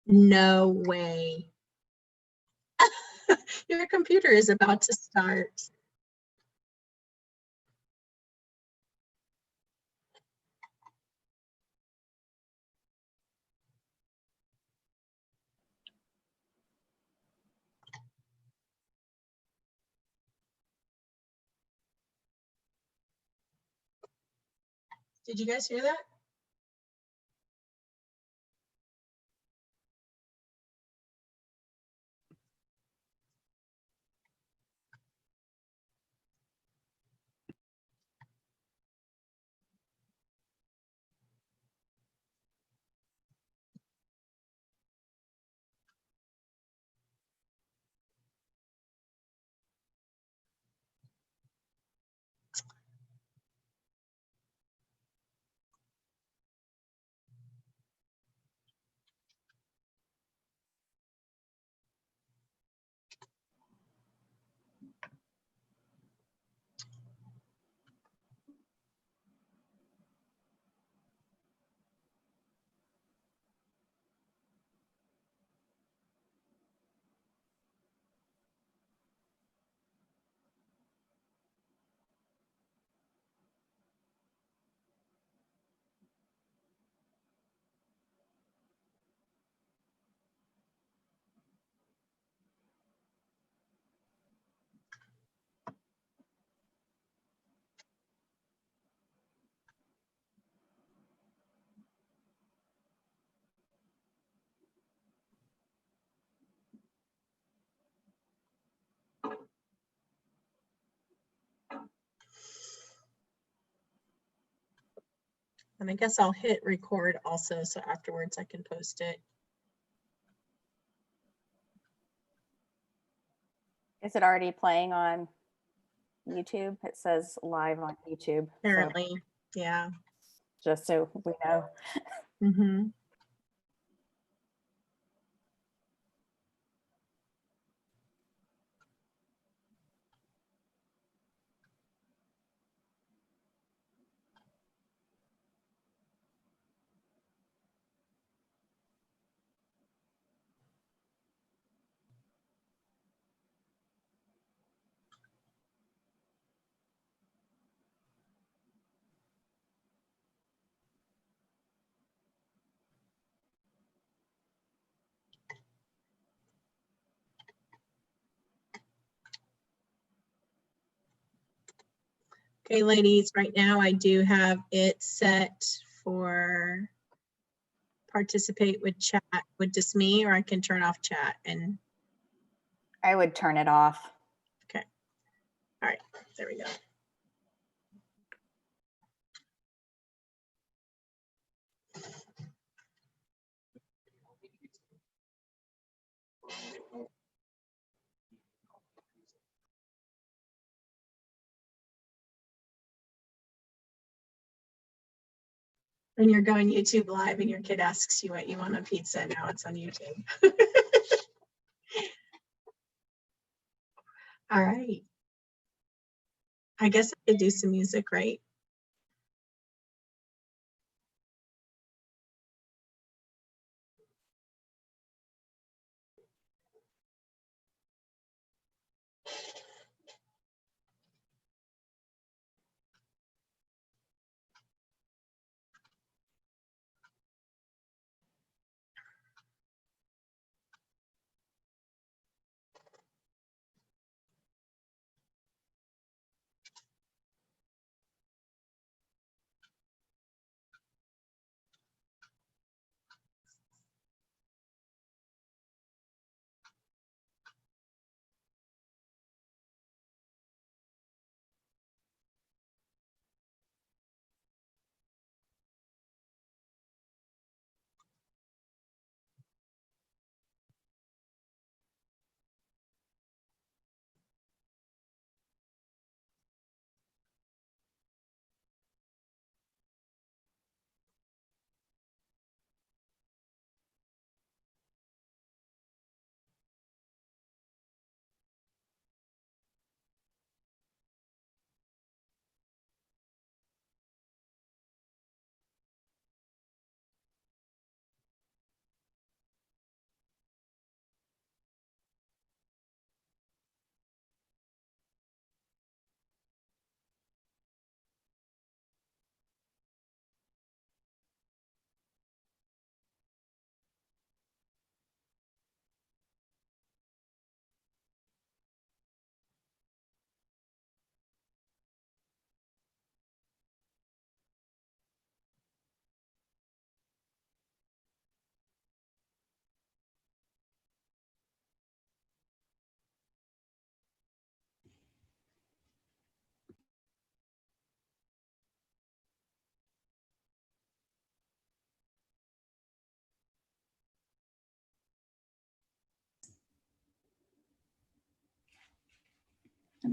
No way. Your computer is about to start. Did you guys hear that? And I guess I'll hit record also, so afterwards I can post it. Is it already playing on YouTube? It says live on YouTube. Apparently, so, yeah. Just so we know. Mm-hmm. Okay, ladies, right now I do have it set for participate with chat. Would this me, or I can turn off chat? And I would turn it off. Okay. All right, there we go. When you're going YouTube live and your kid asks you what you want on pizza, now it's on YouTube. All right. I guess I could do some music, right?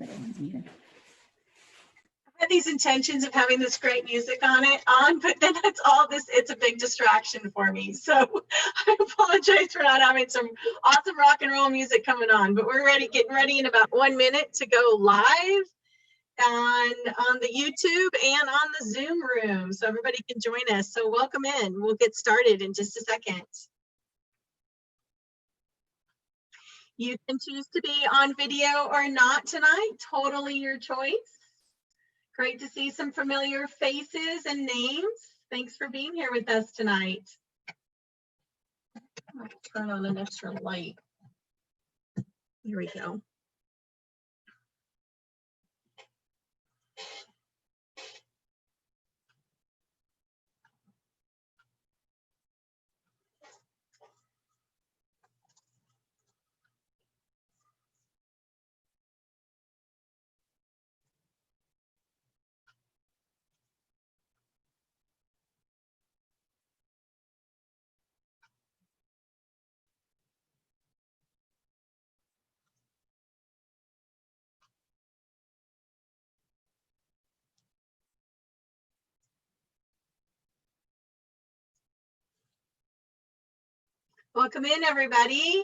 Everyone's muted. I had these intentions of having this great music but then it's a big distraction for me. So I apologize for not having some awesome rock and roll music coming on, but we're getting ready in about 1 minute to go live on the YouTube and on the Zoom room. So everybody can join us. So welcome in. We'll get started in just a second. You can choose to be on video or not tonight, totally your choice. Great to see some familiar faces and names. Thanks for being here with us tonight. I'll turn on an extra light. Here we go. Welcome in, everybody.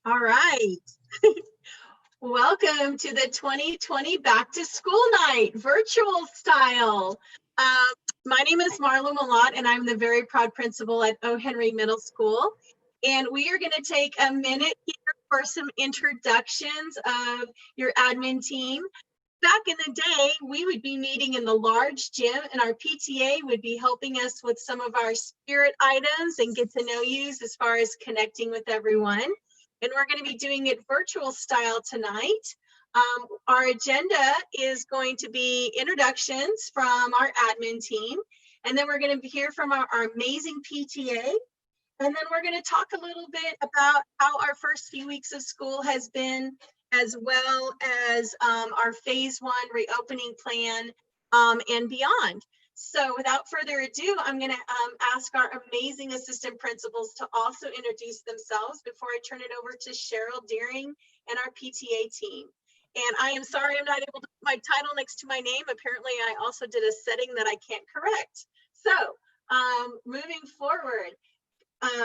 All right. Welcome to the 2020 Back to School Night, virtual style. My name is Marlo Malott, and I'm the very proud principal at O. Henry Middle School. And we are going to take a minute here for some introductions of your admin team. Back in the day, we would be meeting in the large gym, and our PTA would be helping us with some of our spirit items and get to know you as far as connecting with everyone. And we're going to be doing it virtual style tonight. Our agenda is going to be introductions from our admin team, and then we're going to hear from our amazing PTA. And then we're going to talk a little bit about how our first few weeks of school has been, as well as our phase 1 reopening plan and beyond. So without further ado, I'm going to ask our amazing assistant principals to also introduce themselves before I turn it over to Cheryl Deering and our PTA team. And I am sorry I'm not able to put my title next to my name. Apparently, I also did a setting that I can't correct. So moving forward,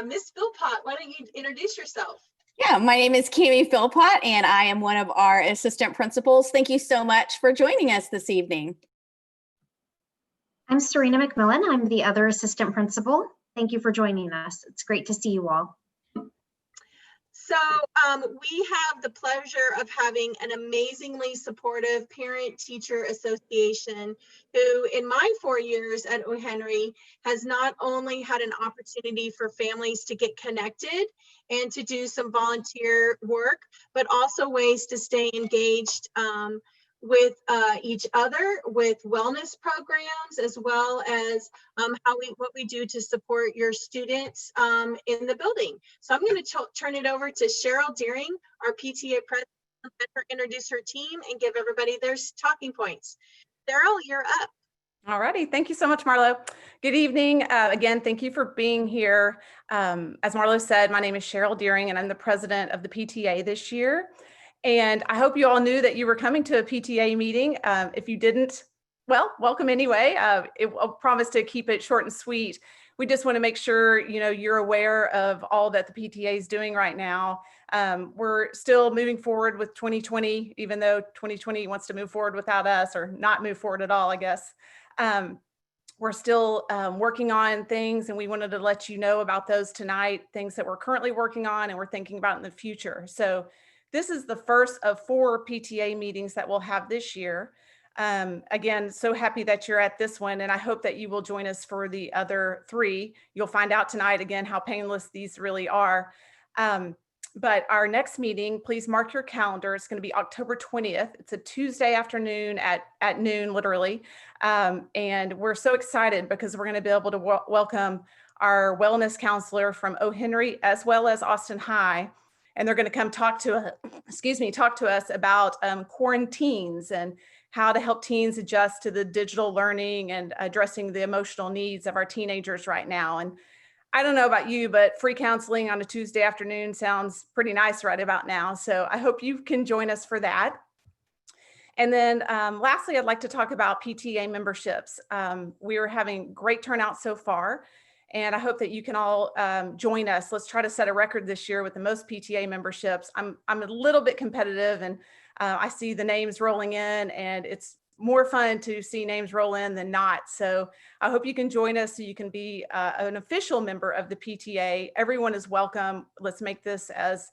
Ms. Philpott, why don't you introduce yourself? Yeah, my name is Kimmy Philpott, and I am one of our assistant principals. Thank you so much for joining us this evening. I'm Serena McMillan. I'm the other assistant principal. Thank you for joining us. It's great to see you all. So we have the pleasure of having an amazingly supportive parent-teacher association who, in my 4 years at O. Henry, has not only had an opportunity for families to get connected and to do some volunteer work, but also ways to stay engaged with each other, with wellness programs, as well as what we do to support your students in the building. So I'm going to turn it over to Cheryl Deering, our PTA president, let her introduce her team and give everybody their talking points. Cheryl, you're up. All righty. Thank you so much, Marlo. Good evening. Again, thank you for being here. As Marlo said, my name is Cheryl Deering, and I'm the president of the PTA this year. And I hope you all knew that you were coming to a PTA meeting. If you didn't, well, welcome anyway. I'll promise to keep it short and sweet. We just want to make sure you're aware of all that the PTA is doing right now. We're still moving forward with 2020, even though 2020 wants to move forward without us, or not move forward at all, I guess. We're still working on things, and we wanted to let you know about those tonight, things that we're currently working on and we're thinking about in the future. So this is the first of 4 PTA meetings that we'll have this year. Again, so happy that you're at this one, and I hope that you will join us for the other 3. You'll find out tonight, again, how painless these really are. But our next meeting, please mark your calendar. It's going to be October 20th. It's a Tuesday afternoon at noon, literally. And we're so excited because we're going to be able to welcome our wellness counselor from O. Henry, as well as Austin High. and they're going to come talk to us about quarantines and how to help teens adjust to the digital learning and addressing the emotional needs of our teenagers right now. And I don't know about you, but free counseling on a Tuesday afternoon sounds pretty nice right about now. So I hope you can join us for that. And then lastly, I'd like to talk about PTA memberships. We are having great turnout so far, and I hope that you can all join us. Let's try to set a record this year with the most PTA memberships. I'm a little bit competitive, and I see the names rolling in, and it's more fun to see names roll in than not. So I hope you can join us so you can be an official member of the PTA. Everyone is welcome. Let's make this as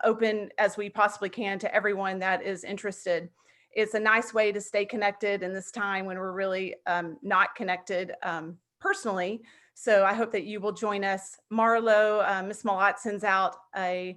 open as we possibly can to everyone that is interested. It's a nice way to stay connected in this time when we're really not connected personally. So I hope that you will join us. Marlo, Ms. Malott sends out the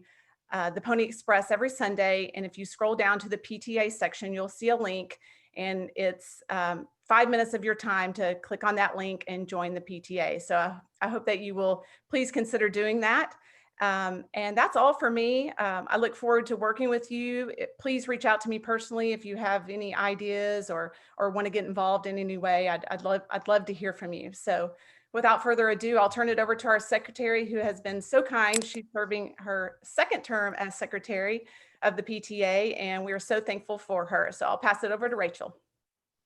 Pony Express every Sunday. And if you scroll down to the PTA section, you'll see a link, and it's 5 minutes of your time to click on that link and join the PTA. So I hope that you will please consider doing that. And that's all for me. I look forward to working with you. Please reach out to me personally if you have any ideas or want to get involved in any way. I'd love to hear from you. So without further ado, I'll turn it over to our secretary, who has been so kind. She's serving her second term as secretary of the PTA, and we are so thankful for her. So I'll pass it over to Rachel.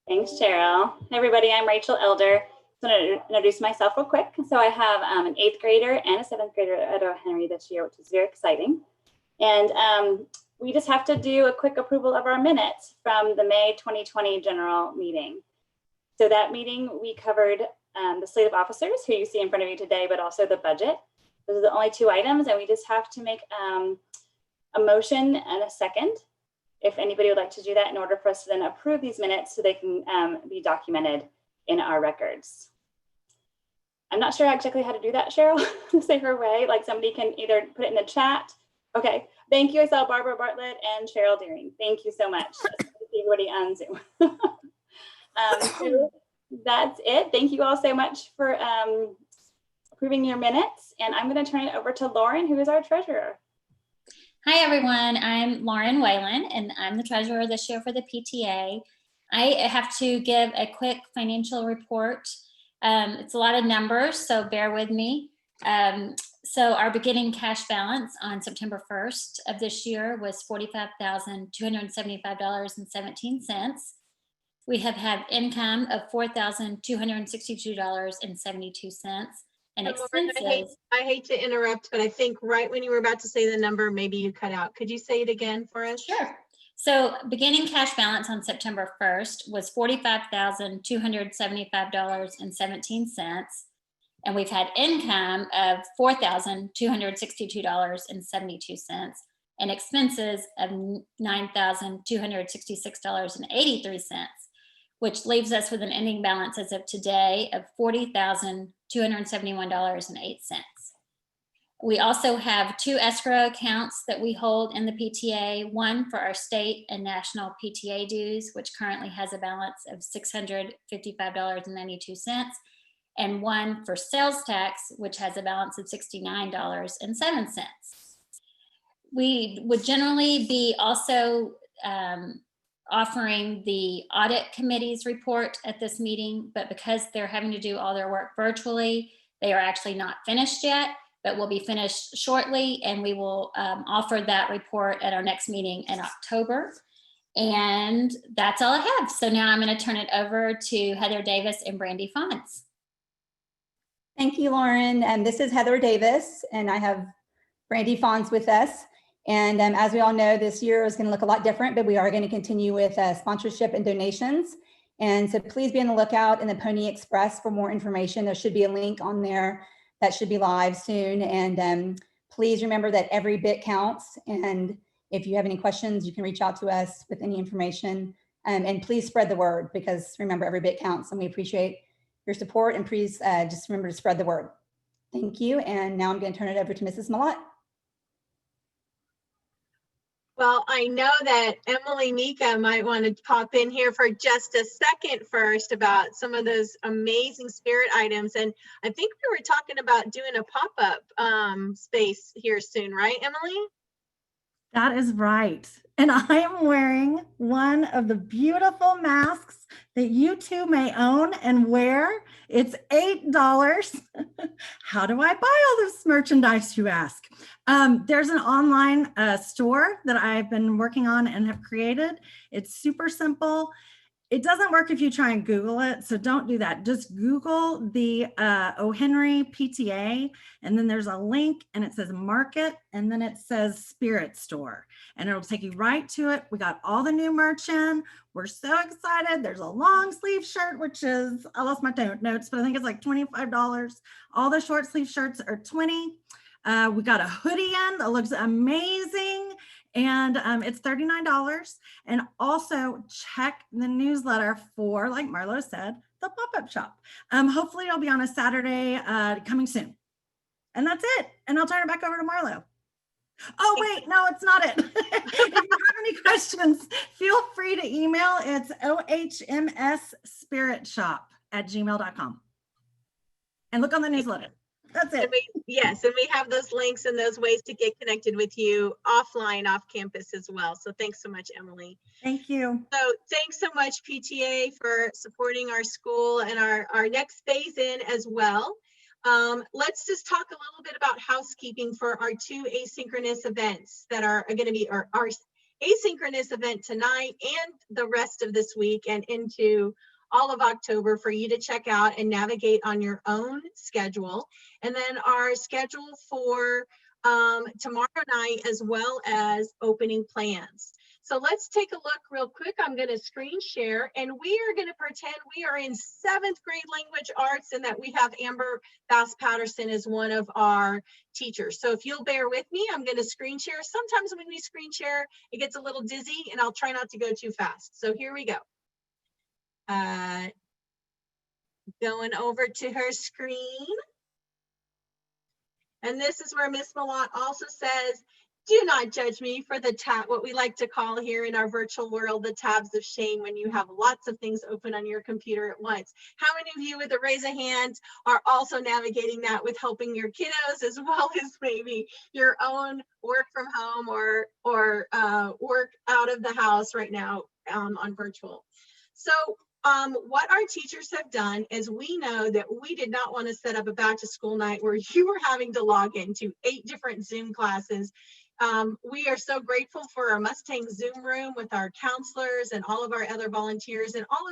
Thanks, Cheryl. Hey, everybody, I'm Rachel Elder. I'm going to introduce myself real quick. So I have an 8th grader and a 7th grader at O'Henry this year, which is very exciting. And we just have to do a quick approval of our minutes from the May 2020 general meeting. So that meeting, we covered the slate of officers who you see in front of you today, but also the budget. Those are the only 2 items, and we just have to make a motion and a second, if anybody would like to do that, in order for us to then approve these minutes so they can be documented in our records. I'm not sure exactly how to do that, Cheryl, the safer way. Like somebody can either put it in the chat. Okay, thank you. I saw Barbara Bartlett and Cheryl Deering. Thank you so much. See everybody on Zoom. So that's it. Thank you all so much for approving your minutes. And I'm going to turn it over to Lauren, who is our treasurer. Hi, everyone. I'm Lauren Whalen, and I'm the treasurer this year for the PTA. I have to give a quick financial report. It's a lot of numbers, so bear with me. So our beginning cash balance on September 1st of this year was $45,275.17. We have had income of $4,262.72. And expenses. I hate to interrupt, but I think right when you were about to say the number, maybe you cut out. Could you say it again for us? Sure. So beginning cash balance on September 1st was $45,275.17. And we've had income of $4,262.72 and expenses of $9,266.83, which leaves us with an ending balance as of today of $40,271.08. We also have 2 escrow accounts that we hold in the PTA, one for our state and national PTA dues, which currently has a balance of $655.92, and one for sales tax, which has a balance of $69.07. We would generally be also offering the audit committee's report at this meeting, but because they're having to do all their work virtually, they are actually not finished yet, but will be finished shortly, and we will offer that report at our next meeting in October. And that's all I have. So now I'm going to turn it over to Heather Davis and Brandy Fonz. Thank you, Lauren. And this is Heather Davis, and I have Brandy Fonz with us. And as we all know, this year is going to look a lot different, but we are going to continue with sponsorship and donations. And so please be on the lookout in the Pony Express for more information. There should be a link on there that should be live soon. And please remember that every bit counts. And if you have any questions, you can reach out to us with any information. And please spread the word, because remember, every bit counts, and we appreciate your support. And please just remember to spread the word. Thank you. And now I'm going to turn it over to Mrs. Malott. Well, I know that Emily Mika might want to pop in here for just a second first about some of those amazing spirit items. And I think we were talking about doing a pop-up space here soon, right, Emily? That is right. And I am wearing one of the beautiful masks that you too may own and wear. It's $8. How do I buy all this merchandise, you ask? There's an online store that I've been working on and have created. It's super simple. It doesn't work if you try and Google it, so don't do that. Just Google the O. Henry PTA, and then there's a link, and it says Market, and then it says Spirit Store, and it'll take you right to it. We got all the new merch in. We're so excited. There's a long sleeve shirt, which is, I lost my notes, but I think it's like $25. All the short sleeve shirts are $20. We got a hoodie in that looks amazing, and it's $39. And also check the newsletter for, like Marlo said, the pop-up shop. Hopefully it'll be on a Saturday coming soon. And that's it. And I'll turn it back over to Marlo. Oh, wait, no, it's not it. If you have any questions, feel free to email. It's ohmsspiritshop@gmail.com. And look on the newsletter. That's it. Yes, and we have those links and those ways to get connected with you offline, off campus as well. So thanks so much, Emily. Thank you. So thanks so much, PTA, for supporting our school and our next phase in as well. Let's just talk a little bit about housekeeping for our 2 asynchronous events that are going to be our asynchronous event tonight and the rest of this week and into all of October for you to check out and navigate on your own schedule. And then our schedule for tomorrow night, as well as opening plans. So let's take a look real quick. I'm going to screen share, and we are going to pretend we are in 7th grade language arts and that we have Amber Bass-Patterson as one of our teachers. So if you'll bear with me, I'm going to screen share. Sometimes when we screen share, it gets a little dizzy, and I'll try not to go too fast. So here we go. Going over to her screen. And this is where Miss Malott also says, do not judge me for the what we like to call here in our virtual world, the tabs of shame, when you have lots of things open on your computer at once. How many of you with a raise of hands are also navigating that with helping your kiddos, as well as maybe your own work from home or work out of the house right now on virtual? So what our teachers have done is, we know that we did not want to set up a back to school night where you were having to log into 8 different Zoom classes. We are so grateful for our Mustang Zoom room with our counselors and all of our other volunteers and all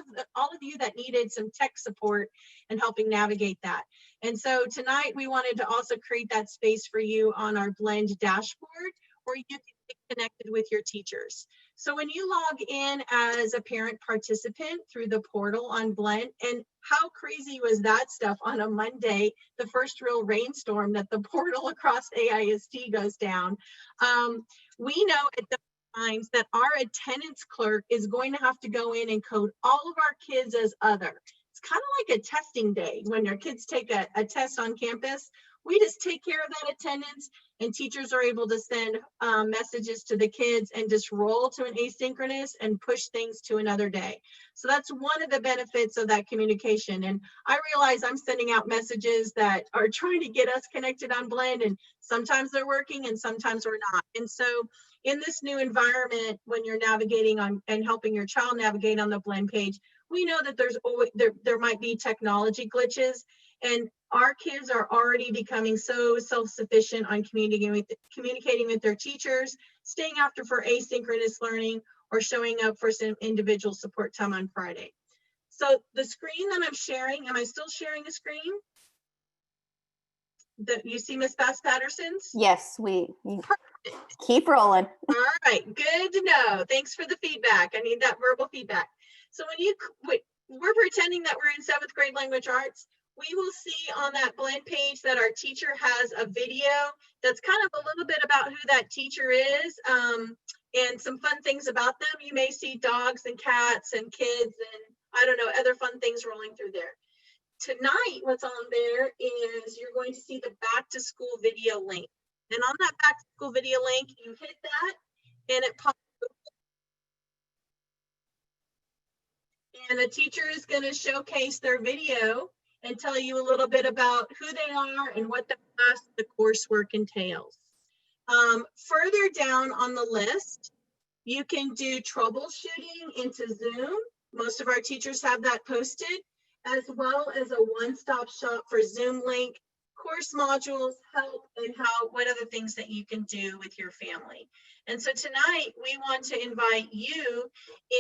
of you that needed some tech support and helping navigate that. And so tonight we wanted to also create that space for you on our Blend dashboard where you can get connected with your teachers. So when you log in as a parent participant through the portal on Blend, and how crazy was that stuff on a Monday, the first real rainstorm that the portal across AISD goes down. We know at the times that our attendance clerk is going to have to go in and code all of our kids as other. It's kind of like a testing day when your kids take a test on campus. We just take care of that attendance, and teachers are able to send messages to the kids and just roll to an asynchronous and push things to another day. So that's one of the benefits of that communication. And I realize I'm sending out messages that are trying to get us connected on Blend, and sometimes they're working and sometimes we're not. And so in this new environment, when you're navigating on and helping your child navigate on the Blend page, we know that there's always there might be technology glitches, and our kids are already becoming so self-sufficient on communicating with their teachers, staying after for asynchronous learning, or showing up for some individual support time on Friday. So the screen that I'm sharing, am I still sharing the screen? You see Miss Bass-Patterson's? Yes, we keep rolling. All right, good to know. Thanks for the feedback. I need that verbal feedback. So we're pretending that we're in 7th grade language arts. We will see on that Blend page that our teacher has a video that's kind of a little bit about who that teacher is, and some fun things about them. You may see dogs and cats and kids and I don't know, other fun things rolling through there. Tonight, what's on there is you're going to see the back to school video link. And on that back to school video link, you hit that and it pops up. And the teacher is going to showcase their video and tell you a little bit about who they are and what the class, the coursework entails. Further down on the list, you can do troubleshooting into Zoom. Most of our teachers have that posted, as well as a one-stop shop for Zoom link, course modules, help, and what other things that you can do with your family. And so tonight, we want to invite you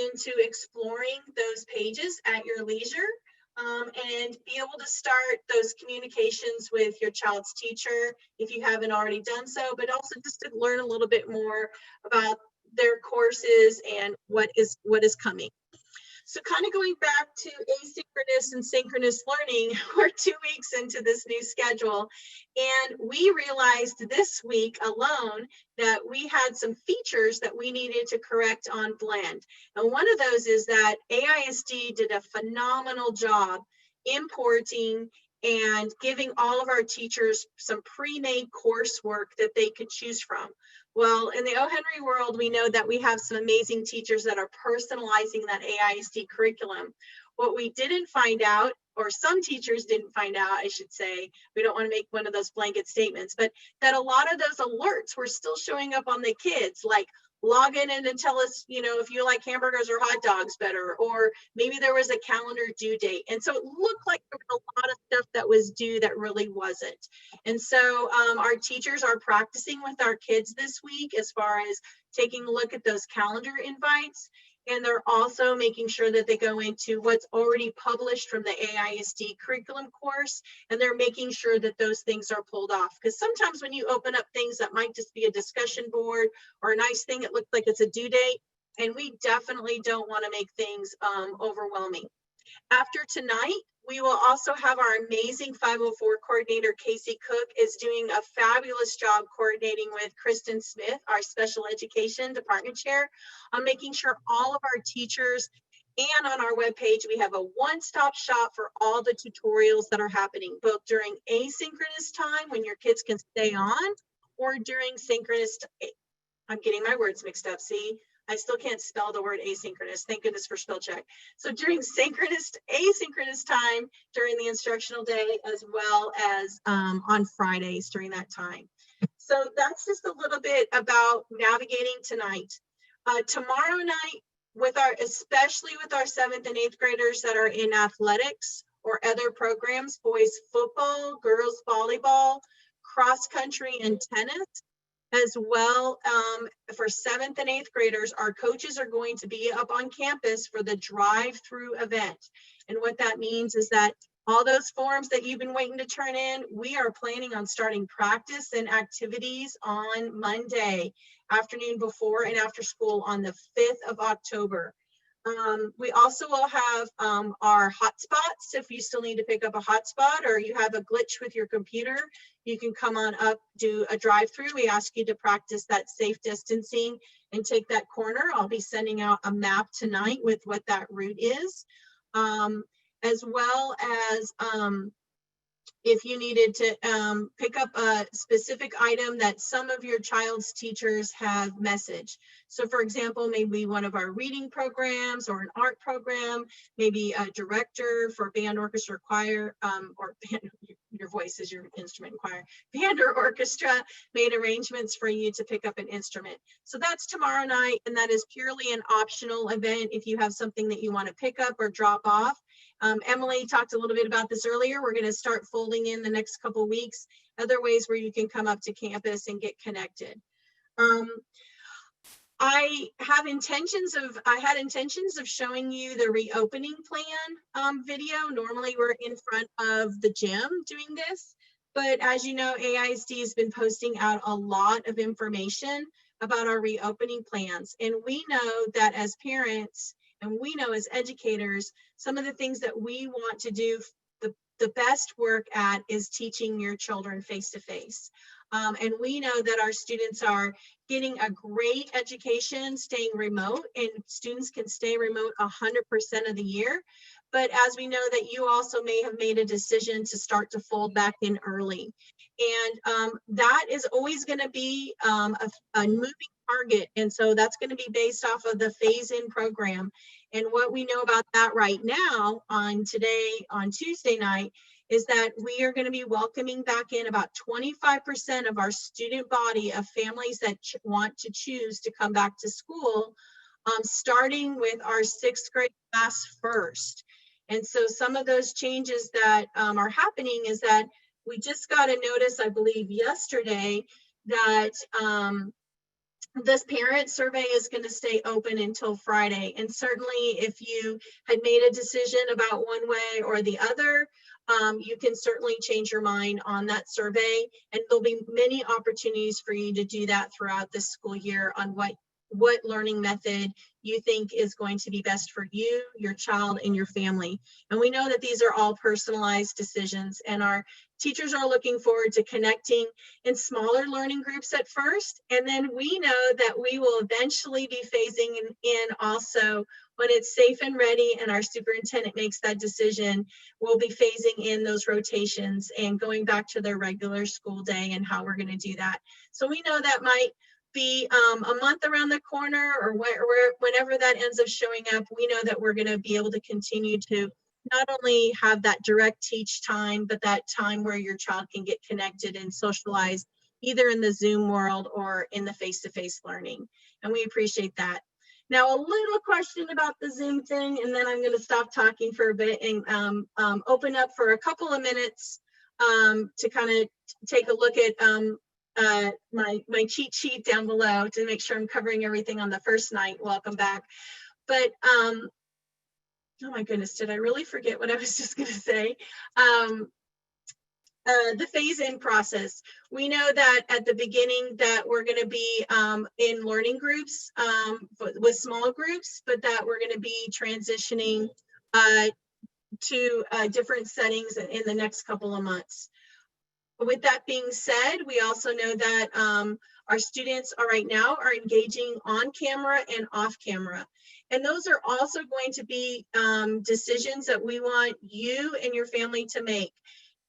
into exploring those pages at your leisure, and be able to start those communications with your child's teacher if you haven't already done so, but also just to learn a little bit more about their courses and what is coming. So kind of going back to asynchronous and synchronous learning, we're 2 weeks into this new schedule, and we realized this week alone that we had some features that we needed to correct on Blend. And one of those is that AISD did a phenomenal job importing and giving all of our teachers some pre-made coursework that they could choose from. Well, in the O. Henry world, we know that we have some amazing teachers that are personalizing that AISD curriculum. What we didn't find out, or some teachers didn't find out, I should say, we don't want to make one of those blanket statements, but that a lot of those alerts were still showing up on the kids, like log in and tell us, if you like hamburgers or hot dogs better, or maybe there was a calendar due date. And so it looked like there was a lot of stuff that was due that really wasn't. And so our teachers are practicing with our kids this week as far as taking a look at those calendar invites. And they're also making sure that they go into what's already published from the AISD curriculum course, and they're making sure that those things are pulled off. Because sometimes when you open up things that might just be a discussion board or a nice thing, it looks like it's a due date, and we definitely don't want to make things overwhelming. After tonight, we will also have our amazing 504 coordinator, Casey Cook, is doing a fabulous job coordinating with Kristen Smith, our special education department chair, on making sure all of our teachers, and on our webpage, we have a one-stop shop for all the tutorials that are happening, both during asynchronous time when your kids can stay on, or during synchronous. I'm getting my words mixed up, see? I still can't spell the word asynchronous. Thank goodness for spell check. So during asynchronous time during the instructional day, as well as on Fridays during that time. So that's just a little bit about navigating tonight. Tomorrow night, especially with our 7th and 8th graders that are in athletics or other programs, boys football, girls volleyball, cross country, and tennis. As well, for 7th and 8th graders, our coaches are going to be up on campus for the drive-through event. And what that means is that all those forms that you've been waiting to turn in, we are planning on starting practice and activities on Monday afternoon before and after school on the 5th of October. We also will have our hotspots. If you still need to pick up a hotspot or you have a glitch with your computer, you can come on up, do a drive-through. We ask you to practice that safe distancing and take that corner. I'll be sending out a map tonight with what that route is, as well as if you needed to pick up a specific item that some of your child's teachers have messaged. So for example, maybe one of our reading programs or an art program, maybe a director for band, orchestra, choir, or band, your voice is your instrument, choir, band or orchestra made arrangements for you to pick up an instrument. So that's tomorrow night, and that is purely an optional event if you have something that you want to pick up or drop off. Emily talked a little bit about this earlier. We're going to start folding in the next couple weeks other ways where you can come up to campus and get connected. I had intentions of showing you the reopening plan video. Normally we're in front of the gym doing this, but as you know, AISD has been posting out a lot of information about our reopening plans. And we know that as parents, and we know as educators, some of the things that we want to do the best work at is teaching your children face-to-face. And we know that our students are getting a great education staying remote, and students can stay remote 100% of the year. But as we know that you also may have made a decision to start to fold back in early. And that is always going to be a moving target. And so that's going to be based off of the phase-in program. And what we know about that right now on Tuesday night, is that we are going to be welcoming back in about 25% of our student body of families that want to choose to come back to school, starting with our 6th grade class first. And so some of those changes that are happening is that we just got a notice, I believe yesterday, that this parent survey is going to stay open until Friday. And certainly if you had made a decision about one way or the other, you can certainly change your mind on that survey. And there'll be many opportunities for you to do that throughout this school year on what learning method you think is going to be best for you, your child, and your family. And we know that these are all personalized decisions, and our teachers are looking forward to connecting in smaller learning groups at first. And then we know that we will eventually be phasing in also when it's safe and ready and our superintendent makes that decision. We'll be phasing in those rotations and going back to their regular school day and how we're going to do that. So we know that might be a month around the corner, or whenever that ends up showing up. We know that we're going to be able to continue to not only have that direct teach time, but that time where your child can get connected and socialize either in the Zoom world or in the face-to-face learning. And we appreciate that. Now, a little question about the Zoom thing, and then I'm going to stop talking for a bit and open up for a couple of minutes to kind of take a look at my cheat sheet down below to make sure I'm covering everything on the first night. Welcome back. But oh my goodness, did I really forget what I was just going to say? The phase-in process. We know that at the beginning that we're going to be in learning groups with small groups, but that we're going to be transitioning to different settings in the next couple of months. With that being said, we also know that our students right now are engaging on camera and off camera. And those are also going to be decisions that we want you and your family to make.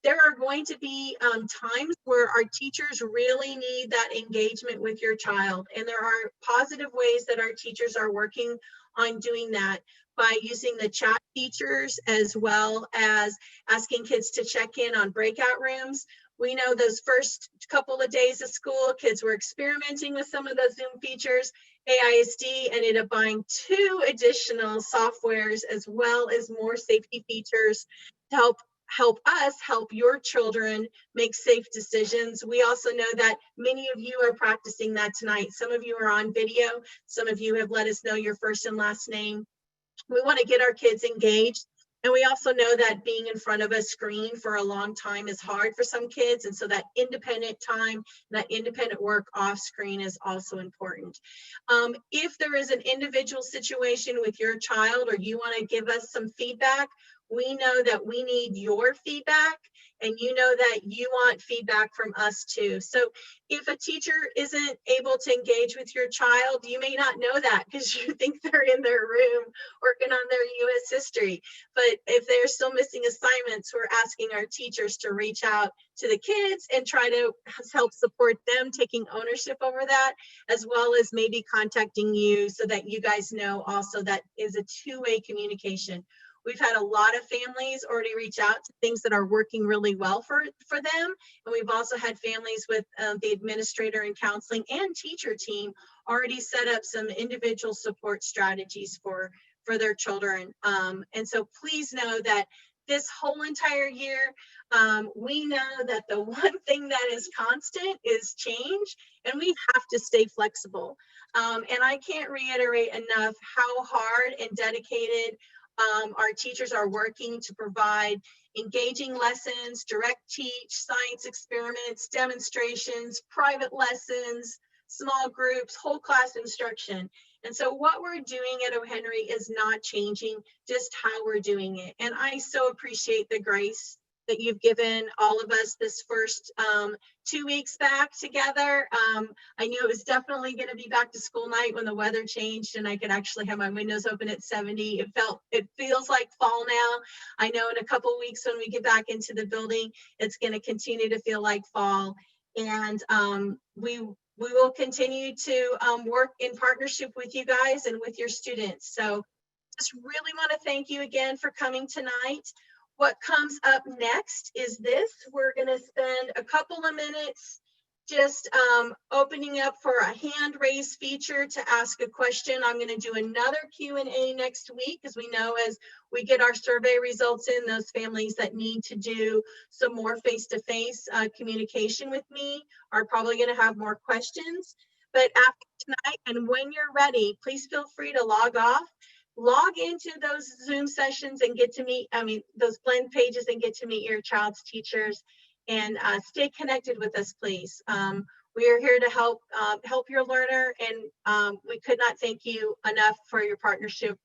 There are going to be times where our teachers really need that engagement with your child. And there are positive ways that our teachers are working on doing that by using the chat features, as well as asking kids to check in on breakout rooms. We know those first couple of days of school, kids were experimenting with some of those Zoom features. AISD ended up buying 2 additional softwares, as well as more safety features to help us help your children make safe decisions. We also know that many of you are practicing that tonight. Some of you are on video. Some of you have let us know your first and last name. We want to get our kids engaged. And we also know that being in front of a screen for a long time is hard for some kids. And so that independent time, that independent work off screen is also important. If there is an individual situation with your child, or you want to give us some feedback, we know that we need your feedback, and you know that you want feedback from us too. So if a teacher isn't able to engage with your child, you may not know that because you think they're in their room working on their U.S. history. But if they're still missing assignments, we're asking our teachers to reach out to the kids and try to help support them taking ownership over that, as well as maybe contacting you so that you guys know also that is a two-way communication. We've had a lot of families already reach out to things that are working really well for them. And we've also had families with the administrator and counseling and teacher team already set up some individual support strategies for their children. And so please know that this whole entire year, we know that the one thing that is constant is change, and we have to stay flexible. And I can't reiterate enough how hard and dedicated our teachers are working to provide engaging lessons, direct teach, science experiments, demonstrations, private lessons, small groups, whole class instruction. And so what we're doing at O. Henry is not changing, just how we're doing it. And I so appreciate the grace that you've given all of us this first 2 weeks back together. I knew it was definitely going to be back to school night when the weather changed and I could actually have my windows open at 70. It feels like fall now. I know in a couple of weeks when we get back into the building, it's going to continue to feel like fall. And we will continue to work in partnership with you guys and with your students. So just really want to thank you again for coming tonight. what comes up next is this. We're going to spend a couple of minutes just opening up for a hand raise feature to ask a question. I'm going to do another Q&A next week, because we know as we get our survey results in, those families that need to do some more face-to-face communication with me are probably going to have more questions. But after tonight, and when you're ready, please feel free to log off. Log into those Zoom sessions and get to meet, those blend pages, and get to meet your child's teachers, and stay connected with us, please. We are here to help your learner, and we could not thank you enough for your partnership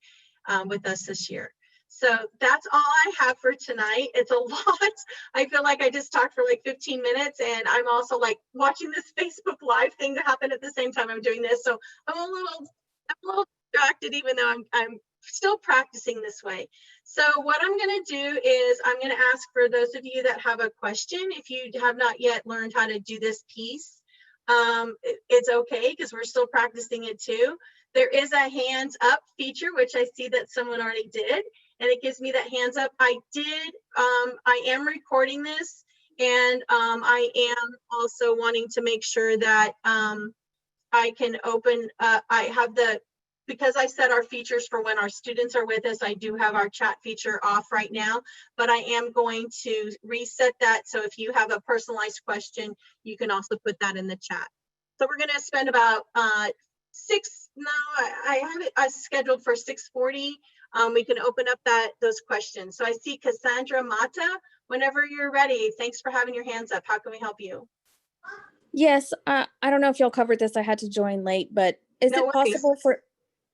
with us this year. So that's all I have for tonight. It's a lot. I feel like I just talked for like 15 minutes, and I'm also like watching this Facebook Live thing to happen at the same time I'm doing this. So I'm a little distracted, even though I'm still practicing this way. So what I'm going to do is I'm going to ask for those of you that have a question, if you have not yet learned how to do this piece, it's okay, because we're still practicing it too. There is a hands up feature, which I see that someone already did, and it gives me that hands up. I am recording this, and I am also wanting to make sure that I can open, because I set our features for when our students are with us, I do have our chat feature off right now, but I am going to reset that. So if you have a personalized question, you can also put that in the chat. So we're going to spend about I have it scheduled for 6:40. We can open up those questions. So I see Cassandra Mata. Whenever you're ready, thanks for having your hands up. How can we help you? Yes, I don't know if y'all covered this. I had to join late, but is No it worries.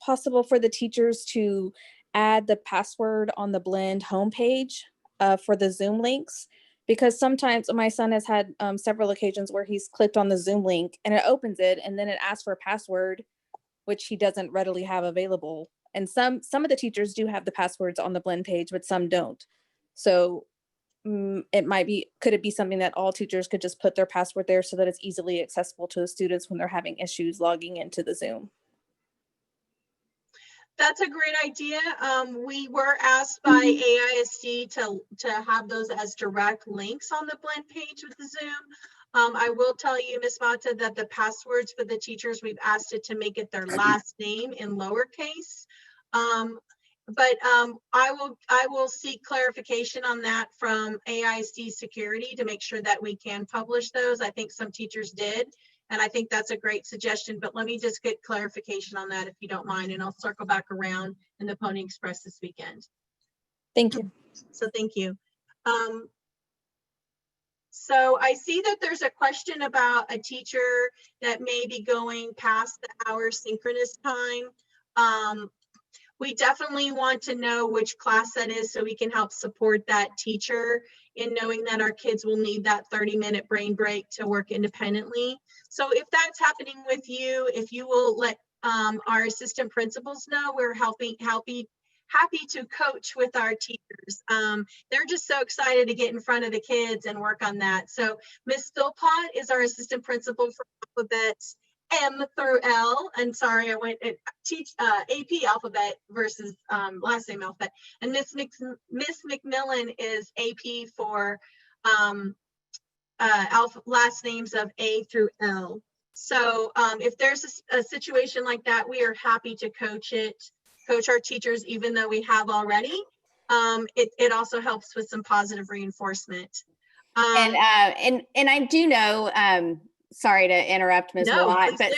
possible for the teachers to add the password on the Blend homepage for the Zoom links? Because sometimes my son has had several occasions where he's clicked on the Zoom link and it opens it, and then it asks for a password, which he doesn't readily have available. And some of the teachers do have the passwords on the Blend page, but some don't. So could it be something that all teachers could just put their password there so that it's easily accessible to the students when they're having issues logging into the Zoom? That's a great idea. We were asked by AISD to have those as direct links on the Blend page with the Zoom. I will tell you, Ms. Mata, that the passwords for the teachers, we've asked it to make it their last name in lowercase. But I will seek clarification on that from AISD security to make sure that we can publish those. I think some teachers did, and I think that's a great suggestion, but let me just get clarification on that if you don't mind, and I'll circle back around in the Pony Express this weekend. Thank you. So thank you. So I see that there's a question about a teacher that may be going past the hour synchronous time. We definitely want to know which class that is so we can help support that teacher in knowing that our kids will need that 30-minute brain break to work independently. So if that's happening with you, if you will let our assistant principals know, we're happy to coach with our teachers. They're just so excited to get in front of the kids and work on that. So Ms. Philpott is our assistant principal for alphabets M through L, and sorry, I went teach AP alphabet versus last name alphabet, and Miss McMillan is AP for last names of A through L. So if there's a situation like that, we are happy to coach our teachers, even though we have already. It also helps with some positive reinforcement. And I do know, sorry to interrupt, Ms. Malott, but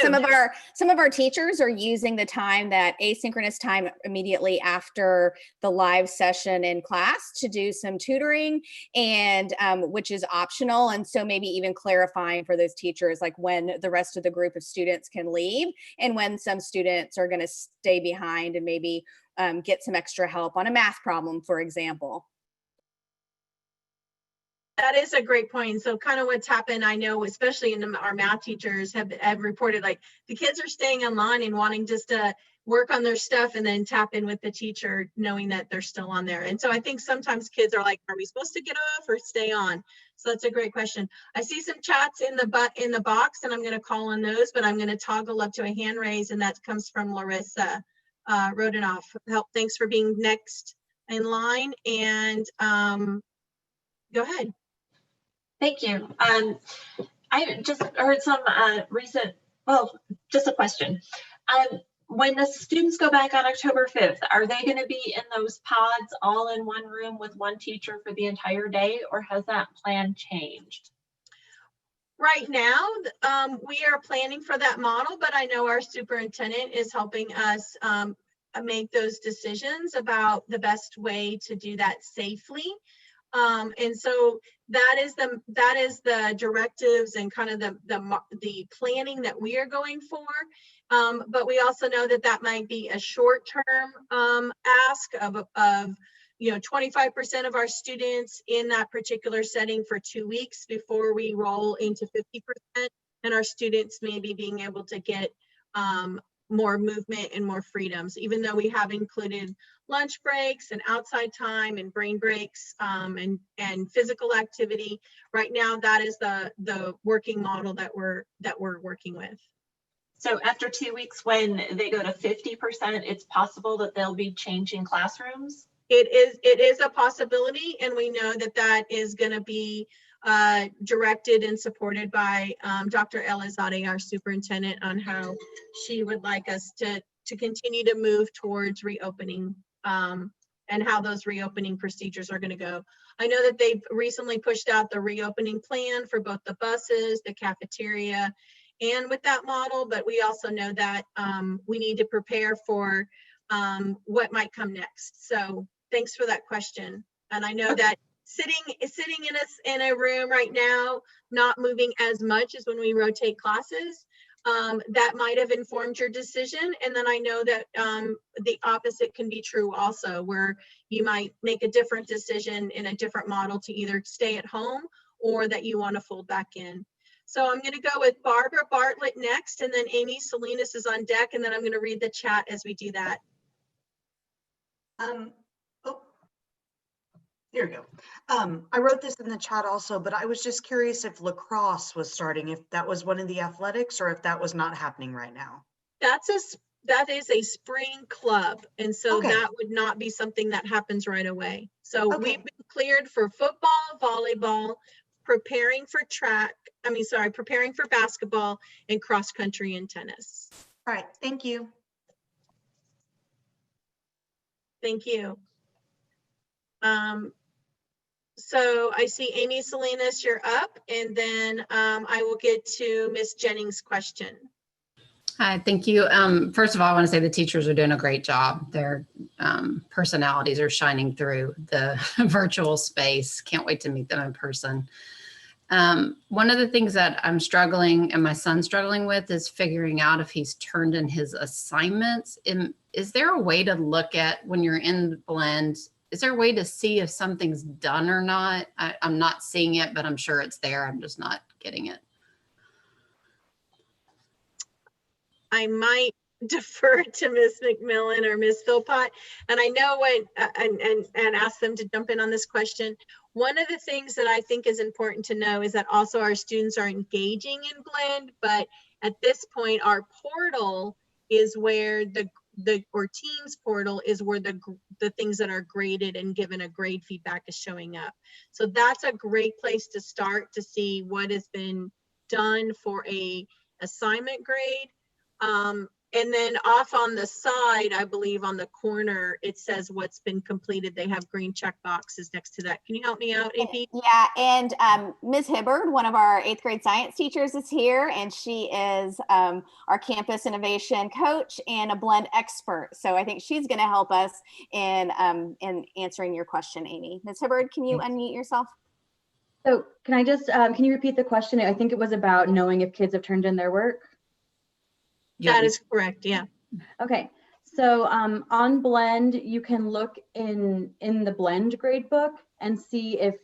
some of our teachers are using the time, that asynchronous time immediately after the live session in class, to do some tutoring, and which is optional. And so maybe even clarifying for those teachers, like when the rest of the group of students can leave and when some students are going to stay behind and maybe get some extra help on a math problem, for example. That is a great point. So kind of what's happened, I know, especially in our math teachers have reported, like the kids are staying online and wanting just to work on their stuff and then tap in with the teacher knowing that they're still on there. And so I think sometimes kids are like, are we supposed to get off or stay on? So that's a great question. I see some chats in the box, and I'm going to call on those, but I'm going to toggle up to a hand raise, and that comes from Larissa Rodenoff. Thanks for being next in line, and go ahead. Thank you. I just heard some recent, well, just a question. When the students go back on October 5th, are they going to be in those pods all in one room with one teacher for the entire day, or has that plan changed? Right now, we are planning for that model, but I know our superintendent is helping us make those decisions about the best way to do that safely. And so that is the directives and kind of the planning that we are going for. But we also know that that might be a short-term ask of 25% of our students in that particular setting for 2 weeks before we roll into 50%, and our students maybe being able to get more movement and more freedoms, even though we have included lunch breaks and outside time and brain breaks and physical activity. Right now, that is the working model that we're working with. So after 2 weeks, when they go to 50%, it's possible that they'll be changing classrooms? It is a possibility, and we know that that is going to be directed and supported by Dr. Elizadeh, our superintendent, on how she would like us to continue to move towards reopening and how those reopening procedures are going to go. I know that they've recently pushed out the reopening plan for both the buses, the cafeteria, and with that model, but we also know that we need to prepare for what might come next. So thanks for that question. And I know that sitting in a room right now, not moving as much as when we rotate classes, that might have informed your decision. And then I know that the opposite can be true also, where you might make a different decision in a different model to either stay at home or that you want to fold back in. So I'm going to go with Barbara Bartlett next, and then Amy Salinas is on deck, and then I'm going to read the chat as we do that. Here we go. I wrote this in the chat also, but I was just curious if lacrosse was starting, if that was one of the athletics or if that was not happening right now. That is a spring club, and so that would not be something that happens right away. So we've been cleared for football, volleyball, preparing for preparing for basketball and cross country and tennis. All right, thank you. Thank you. So I see Amy Salinas, you're up, and then I will get to Ms. Jennings' question. Hi, thank you. First of all, I want to say the teachers are doing a great job. Their personalities are shining through the virtual space. Can't wait to meet them in person. One of the things that I'm struggling and my son's struggling with is figuring out if he's turned in his assignments. Is there a way to look at when you're in the blend? Is there a way to see if something's done or not? I'm not seeing it, but I'm sure it's there. I'm just not getting it. I might defer to Ms. McMillan or Ms. Philpott, and I know and ask them to jump in on this question. One of the things that I think is important to know is that also our students are engaging in blend, but at this point, our portal is where or Teams portal is where the things that are graded and given a grade feedback is showing up. So that's a great place to start to see what has been done for a assignment grade. And then off on the side, I believe on the corner, it says what's been completed. They have green check boxes next to that. Can you help me out, AP? Yeah, and Ms. Hibbard, one of our 8th grade science teachers, is here, and she is our campus innovation coach and a blend expert. So I think she's going to help us in answering your question, Amy. Ms. Hibbard, can you unmute yourself? So can I just, can you repeat the question? I think it was about knowing if kids have turned in their work. That is correct, yeah. Okay, so on Blend, you can look in the Blend grade book and see if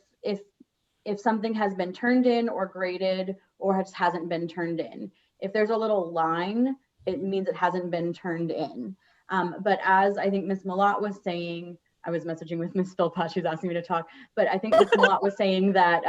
something has been turned in or graded or hasn't been turned in. If there's a little line, it means it hasn't been turned in. But as I think Ms. Malott was saying, I was messaging with Ms. Philpott, she was asking me to talk, but I think Ms. Malott was saying that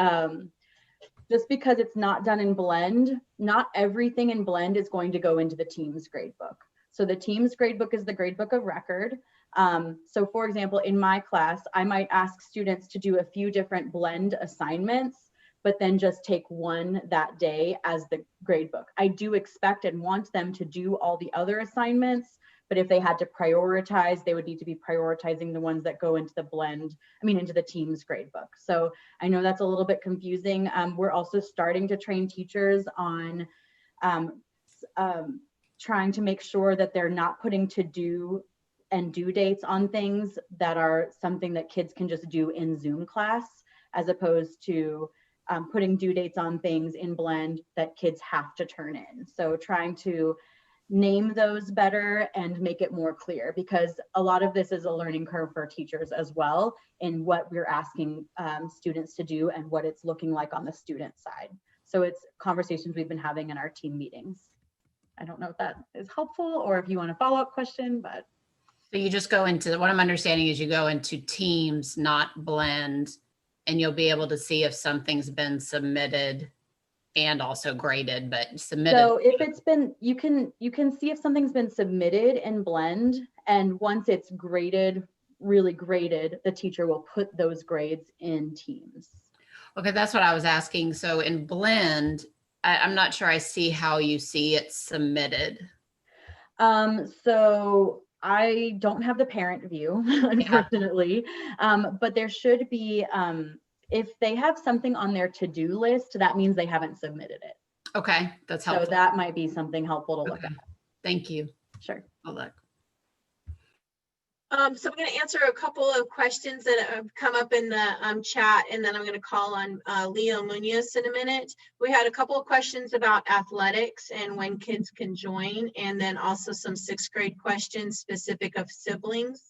just because it's not done in Blend, not everything in Blend is going to go into the Teams gradebook. So the Teams gradebook is the gradebook of record. So for example, in my class, I might ask students to do a few different blend assignments, but then just take one that day as the grade book. I do expect and want them to do all the other assignments, but if they had to prioritize, they would need to be prioritizing the ones that go into the blend, into the team's grade book. So I know that's a little bit confusing. We're also starting to train teachers on trying to make sure that they're not putting to do and due dates on things that are something that kids can just do in Zoom class, as opposed to putting due dates on things in Blend that kids have to turn in. So trying to name those better and make it more clear, because a lot of this is a learning curve for teachers as well in what we're asking students to do and what it's looking like on the student side. So it's conversations we've been having in our team meetings. I don't know if that is helpful or if you want a follow-up question, but. So you just go into, what I'm understanding is you go into Teams, not Blend, and you'll be able to see if something's been submitted and also graded, but submitted. So if it's been, you can see if something's been submitted in Blend, and once it's graded, really graded, the teacher will put those grades in Teams. Okay, that's what I was asking. So in Blend, I'm not sure I see how you see it submitted. So I don't have the parent view, unfortunately, but there should be, if they have something on their to-do list, that means they haven't submitted it. Okay, that's helpful. So that might be something helpful to look at. Thank you. Sure. I'll look. So I'm going to answer a couple of questions that have come up in the chat, and then I'm going to call on Leo Munoz in a minute. We had a couple of questions about athletics and when kids can join, and then also some 6th grade questions specific of siblings.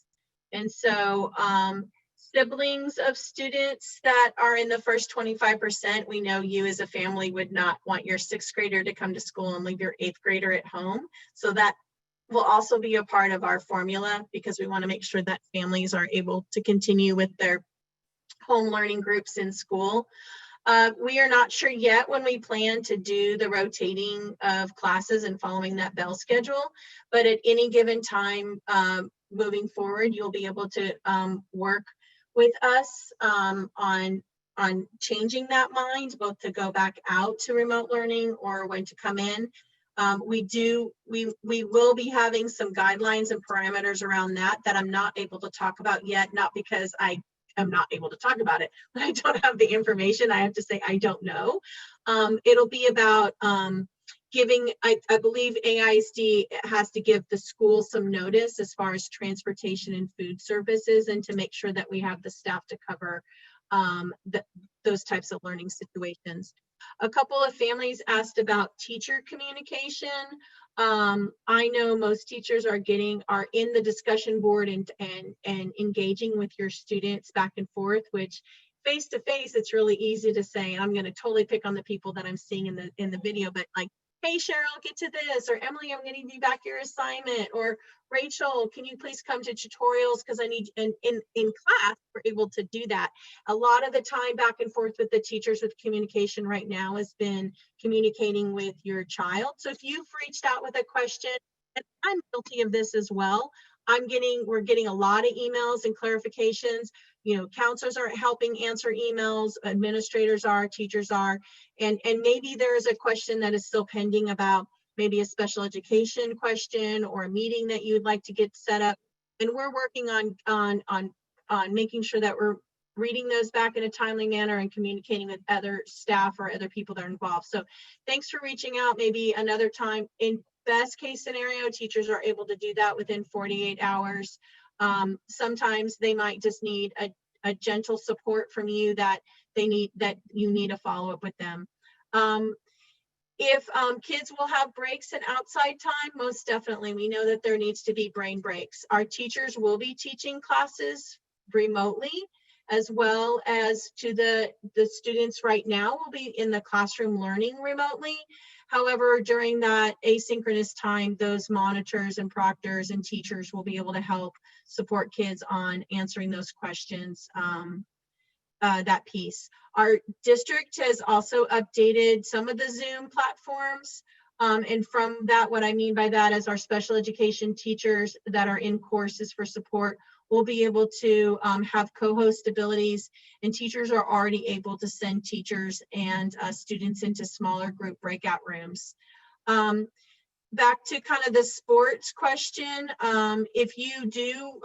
And so siblings of students that are in the first 25%, we know you as a family would not want your 6th grader to come to school and leave your 8th grader at home. So that will also be a part of our formula, because we want to make sure that families are able to continue with their home learning groups in school. We are not sure yet when we plan to do the rotating of classes and following that bell schedule, but at any given time moving forward, you'll be able to work with us on changing that mind, both to go back out to remote learning or when to come in. We will be having some guidelines and parameters around that I'm not able to talk about yet, not because I am not able to talk about it, but I don't have the information. I have to say I don't know. It'll be about giving, I believe AISD has to give the school some notice as far as transportation and food services, and to make sure that we have the staff to cover those types of learning situations. A couple of families asked about teacher communication. I know most teachers are in the discussion board and engaging with your students back and forth, which face to face, it's really easy to say, I'm going to totally pick on the people that I'm seeing in the video, but like, hey, Cheryl, get to this, or Emily, I'm going to give you back your assignment, or Rachel, can you please come to tutorials, because I need, in class, we're able to do that. A lot of the time back and forth with the teachers with communication right now has been communicating with your child. So if you've reached out with a question, and I'm guilty of this as well, we're getting a lot of emails and clarifications. Counselors aren't helping answer emails, administrators are, teachers are, and maybe there is a question that is still pending about maybe a special education question or a meeting that you'd like to get set up. And we're working on making sure that we're reading those back in a timely manner and communicating with other staff or other people that are involved. So thanks for reaching out. Maybe another time. In best case scenario, teachers are able to do that within 48 hours. Sometimes they might just need a gentle support from you that you need a follow-up with them. If kids will have breaks and outside time, most definitely. We know that there needs to be brain breaks. Our teachers will be teaching classes remotely, as well as to the students right now will be in the classroom learning remotely. However, during that asynchronous time, those monitors and proctors and teachers will be able to help support kids on answering those questions, that piece. Our district has also updated some of the Zoom platforms And from that, what I mean by that is our special education teachers that are in courses for support will be able to have co-host abilities, and teachers are already able to send teachers and students into smaller group breakout rooms. Back to kind of the sports question, if you do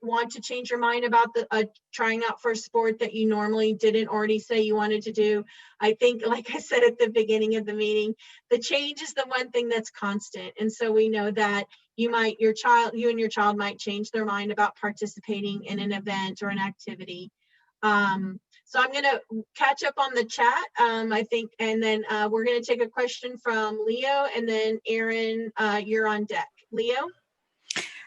want to change your mind about the trying out for a sport that you normally didn't already say you wanted to do, I think, like I said at the beginning of the meeting, the change is the one thing that's constant. And so we know that you and your child might change their mind about participating in an event or an activity. So I'm going to catch up on the chat, I think, and then we're going to take a question from Leo, and then Aaron, you're on deck. Leo?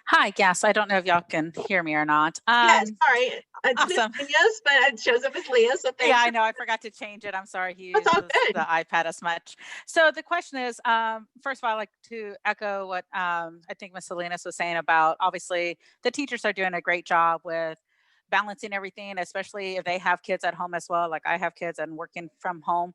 Hi, yes, I don't know if y'all can hear me or not. Yes, sorry. It's Awesome. Yes, but it shows up as Leo, so thanks. Yeah, I know, I forgot to change it. I'm sorry he uses the iPad as much. So the question is, first of all, I'd like to echo what I think Ms. Salinas was saying about, obviously, the teachers are doing a great job with balancing everything, especially if they have kids at home as well, like I have kids and working from home.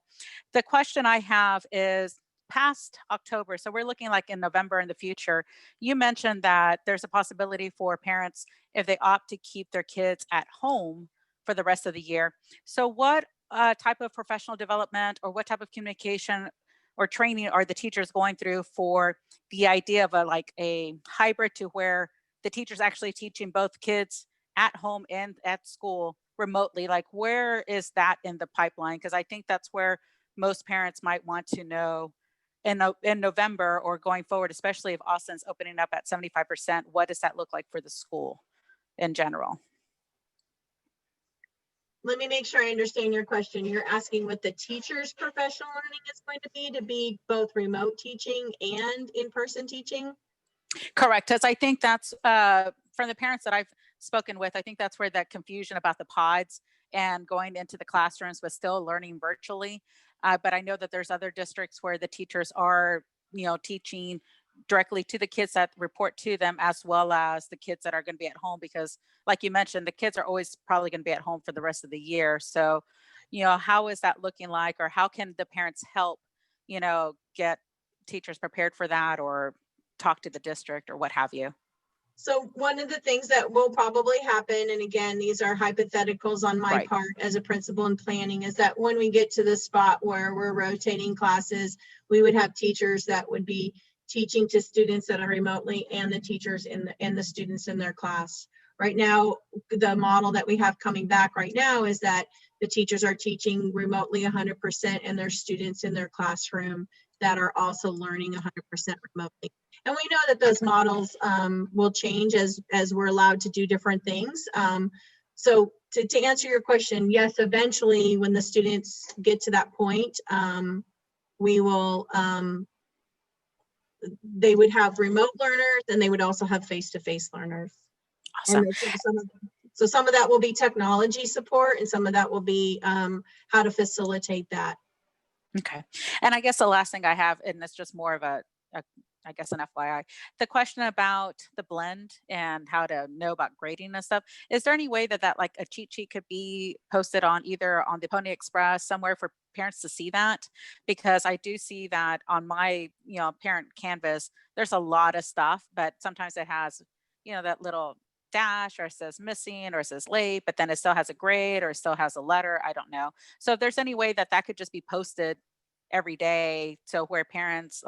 The question I have is, past October, so we're looking like in November in the future, you mentioned that there's a possibility for parents, if they opt to keep their kids at home for the rest of the year. So what type of professional development or what type of communication or training are the teachers going through for the idea of a hybrid, to where the teacher's actually teaching both kids at home and at school remotely? Like, where is that in the pipeline? Because I think that's where most parents might want to know in November or going forward, especially if Austin's opening up at 75%, what does that look like for the school in general? Let me make sure I understand your question. You're asking what the teacher's professional learning is going to be both remote teaching and in-person teaching? Correct, because I think that's, from the parents that I've spoken with, I think that's where that confusion about the pods and going into the classrooms but still learning virtually. But I know that there's other districts where the teachers are, teaching directly to the kids that report to them, as well as the kids that are going to be at home, because like you mentioned, the kids are always probably going to be at home for the rest of the year. So, how is that looking like, or how can the parents help, get teachers prepared for that, or talk to the district or what have you? So one of the things that will probably happen, and again, these are hypotheticals on my part as a principal in planning, is that when we get to the spot where we're rotating classes, we would have teachers that would be teaching to students that are remotely, and the teachers and the students in their class. Right now, the model that we have coming back right now is that the teachers are teaching remotely 100%, and their students in their classroom that are also learning 100% remotely. And we know that those models will change as we're allowed to do different things. So to answer your question, yes, eventually when the students get to that point, we will, they would have remote learners, and they would also have face-to-face learners. Awesome. And so some of that will be technology support, and some of that will be how to facilitate that. Okay. And I guess the last thing I have, and it's just more of I guess an FYI, the question about the blend and how to know about grading and stuff. Is there any way that like a cheat sheet could be posted on either on the Pony Express somewhere for parents to see that? Because I do see that on my, parent canvas, there's a lot of stuff, but sometimes it has, that little dash, or it says missing, or it says late, but then it still has a grade, or it still has a letter. I don't know. So if there's any way that could just be posted every day, so where parents,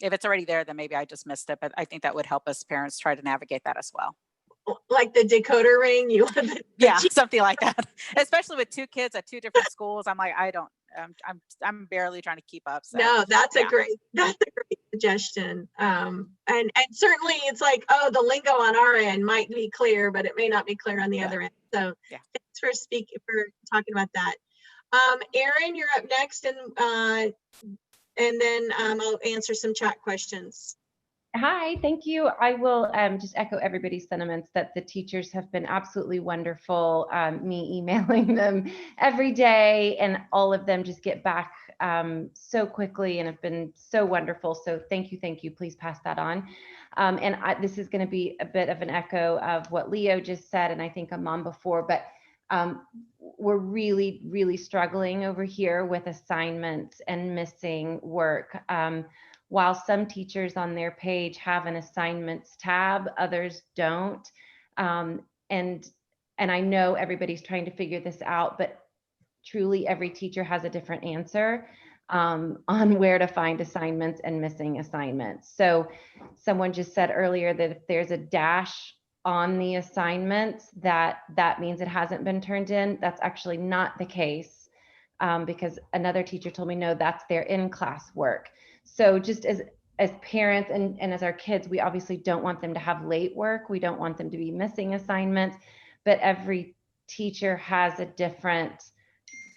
if it's already there, then maybe I just missed it, but I think that would help us parents try to navigate that as well. Like the decoder ring, yeah, something like that. Especially with two kids at two different schools, I'm like, I'm barely trying to keep up. So. No, that's a great suggestion. And certainly it's like, oh, the lingo on our end might be clear, but it may not be clear on the other end. So thanks for talking about that. Erin, you're up next, and then I'll answer some chat questions. Hi, thank you. I will just echo everybody's sentiments that the teachers have been absolutely wonderful. Me emailing them every day, and all of them just get back so quickly and have been so wonderful. So thank you, thank you. Please pass that on. And this is going to be a bit of an echo of what Leo just said, and I think a mom before, but We're really, really struggling over here with assignments and missing work. While some teachers on their page have an assignments tab, others don't. And I know everybody's trying to figure this out, but truly every teacher has a different answer on where to find assignments and missing assignments. So someone just said earlier that if there's a dash on the assignments, that means it hasn't been turned in. That's actually not the case, because another teacher told me, no, that's their in-class work. So just as parents and as our kids, we obviously don't want them to have late work. We don't want them to be missing assignments, but every teacher has a different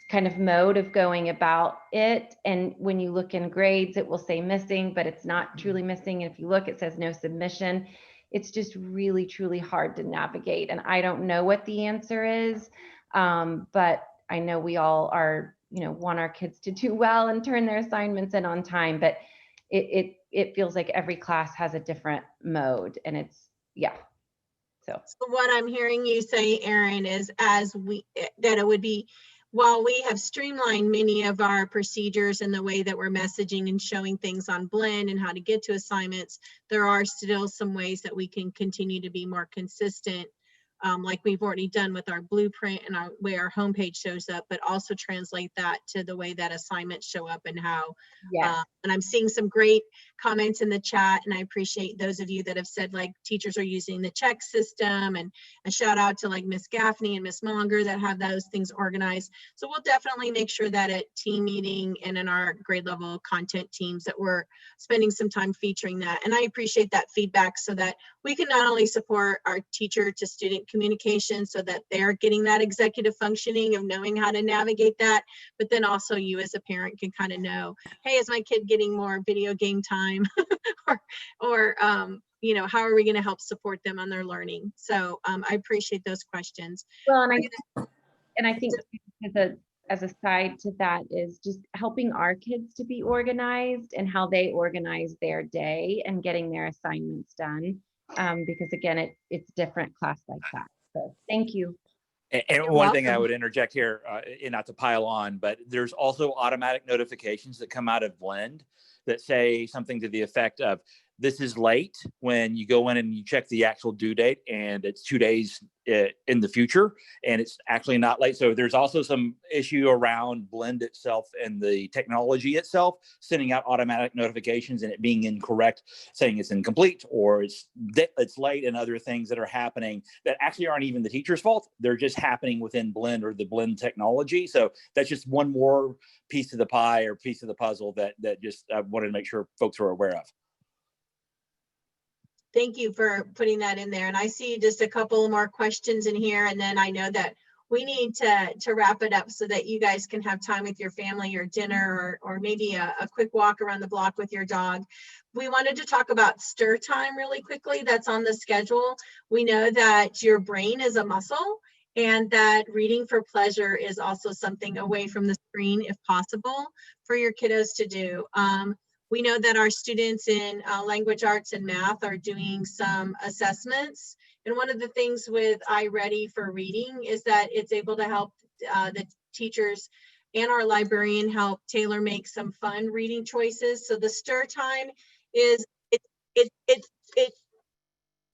kind of mode of going about it. And when you look in grades, it will say missing, but it's not truly missing. And if you look, it says no submission. It's just really, truly hard to navigate. And I don't know what the answer is, but I know we all are, want our kids to do well and turn their assignments in on time, but it feels like every class has a different mode, and it's, yeah. So what I'm hearing you say, Erin, is that it would be, while we have streamlined many of our procedures and the way that we're messaging and showing things on Blend and how to get to assignments, there are still some ways that we can continue to be more consistent, like we've already done with our blueprint and our way our homepage shows up, but also translate that to the way that assignments show up and how. Yeah. And I'm seeing some great comments in the chat, and I appreciate those of you that have said like teachers are using the check system, and a shout out to like Miss Gaffney and Miss Munger that have those things organized. So we'll definitely make sure that at team meeting and in our grade level content teams that we're spending some time featuring that. And I appreciate that feedback so that we can not only support our teacher to student communication so that they're getting that executive functioning of knowing how to navigate that, but then also you as a parent can kind of know, hey, is my kid getting more video game time or how are we going to help support them on their learning? So I appreciate those questions. Well, and I think as a side to that is just helping our kids to be organized and how they organize their day and getting their assignments done. Because again, it's different class by class. So thank you. And one thing I would interject here, and not to pile on, but there's also automatic notifications that come out of Blend that say something to the effect of, this is late, when you go in and you check the actual due date and it's 2 days in the future and it's actually not late. So there's also some issue around Blend itself and the technology itself sending out automatic notifications and it being incorrect, saying it's incomplete or it's late, and other things that are happening that actually aren't even the teacher's fault. They're just happening within Blend or the Blend technology. So that's just one more piece of the pie or piece of the puzzle that just I wanted to make sure folks are aware of. Thank you for putting that in there. And I see just a couple more questions in here, and then I know that we need to wrap it up so that you guys can have time with your family or dinner or maybe a quick walk around the block with your dog. We wanted to talk about stir time really quickly. That's on the schedule. We know that your brain is a muscle and that reading for pleasure is also something away from the screen if possible for your kiddos to do. We know that our students in language arts and math are doing some assessments. And one of the things with iReady for reading is that it's able to help the teachers and our librarian help tailor make some fun reading choices. So the stir time is,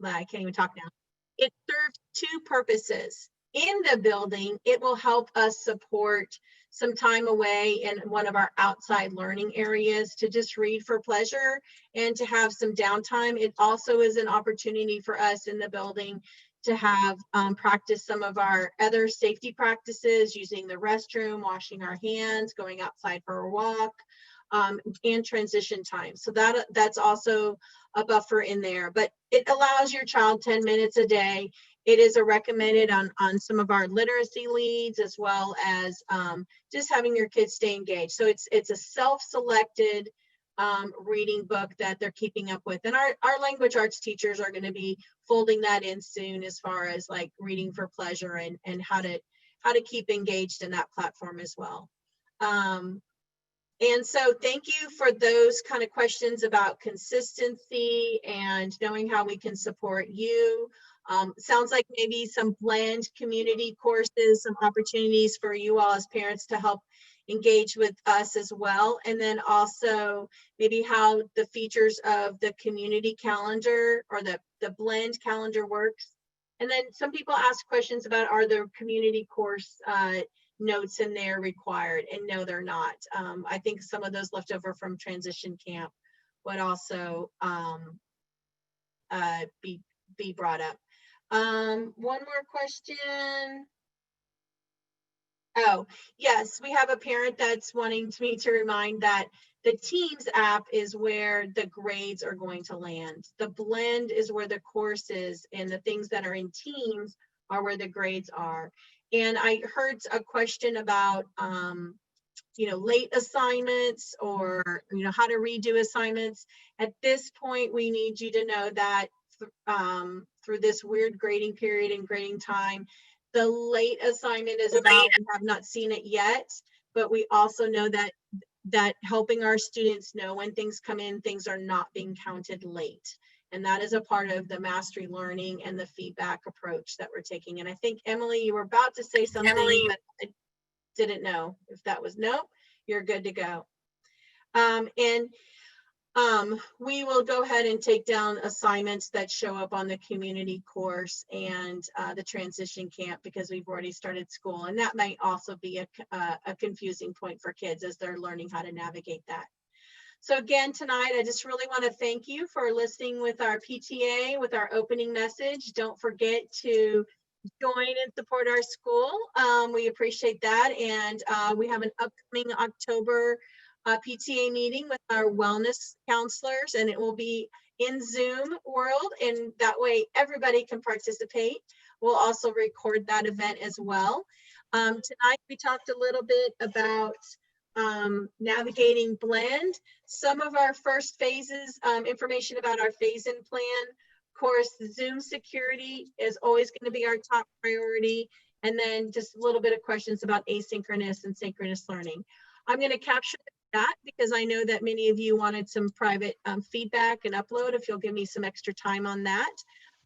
I can't even talk now. It serves two purposes. In the building, it will help us support some time away in one of our outside learning areas to just read for pleasure and to have some downtime. It also is an opportunity for us in the building to have practice some of our other safety practices, using the restroom, washing our hands, going outside for a walk, and transition time. So that's also a buffer in there, but it allows your child 10 minutes a day. It is a recommended on some of our literacy leads, as well as just having your kids stay engaged. So it's a self-selected reading book that they're keeping up with. And our language arts teachers are going to be folding that in soon as far as like reading for pleasure and how to keep engaged in that platform as well. And so thank you for those kind of questions about consistency and knowing how we can support you. Sounds like maybe some blend community courses, some opportunities for you all as parents to help engage with us as well. And then also maybe how the features of the community calendar or the blend calendar works. And then some people ask questions about, are there community course notes in there required? And no, they're not. I think some of those left over from transition camp would also be brought up. One more question. Oh, yes, we have a parent that's wanting me to remind that the Teams app is where the grades are going to land. The blend is where the courses and the things that are in Teams are where the grades are. And I heard a question about, late assignments or, how to redo assignments. At this point, we need you to know that through this weird grading period and grading time, the late assignment is about, we have not seen it yet, but we also know that helping our students know when things come in, things are not being counted late. And that is a part of the mastery learning and the feedback approach that we're taking. And I think, Emily, you were about to say something, but I didn't know if that was, nope, you're good to go. We will go ahead and take down assignments that show up on the community course and the transition camp, because we've already started school, and that might also be a confusing point for kids as they're learning how to navigate that. So again, tonight, I just really want to thank you for listening with our PTA, with our opening message. Don't forget to join and support our school. We appreciate that. And we have an upcoming October PTA meeting with our wellness counselors, and it will be in Zoom world, and that way everybody can participate. We'll also record that event as well. Tonight we talked a little bit about navigating blend, some of our first phases, information about our phase-in plan. Of course, Zoom security is always going to be our top priority, and then just a little bit of questions about asynchronous and synchronous learning. I'm going to capture that because I know that many of you wanted some private feedback and upload, if you'll give me some extra time on that.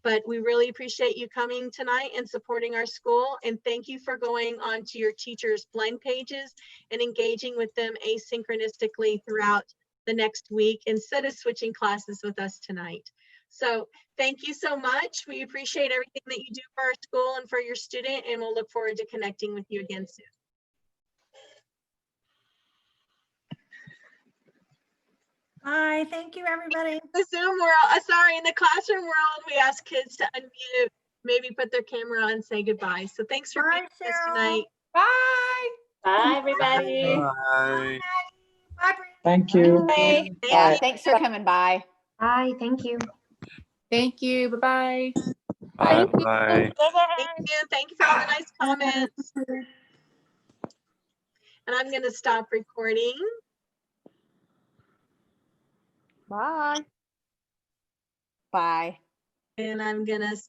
But we really appreciate you coming tonight and supporting our school. And thank you for going on to your teachers' blend pages and engaging with them asynchronistically throughout the next week instead of switching classes with us tonight. So thank you so much. We appreciate everything that you do for our school and for your student, and we'll look forward to connecting with you again soon. Bye. Thank you, everybody. The Zoom world, sorry, in the classroom world, we ask kids to unmute, maybe put their camera on, say goodbye. So thanks for being with us tonight. Bye. Bye, everybody. Bye. Bye. Thank you. Bye. Yeah, thanks for coming by. Bye. Thank you. Thank you. Bye-bye. Bye. Bye. Thank you. Thank you for all the nice comments. And I'm going to stop recording. Bye. Bye. And I'm going to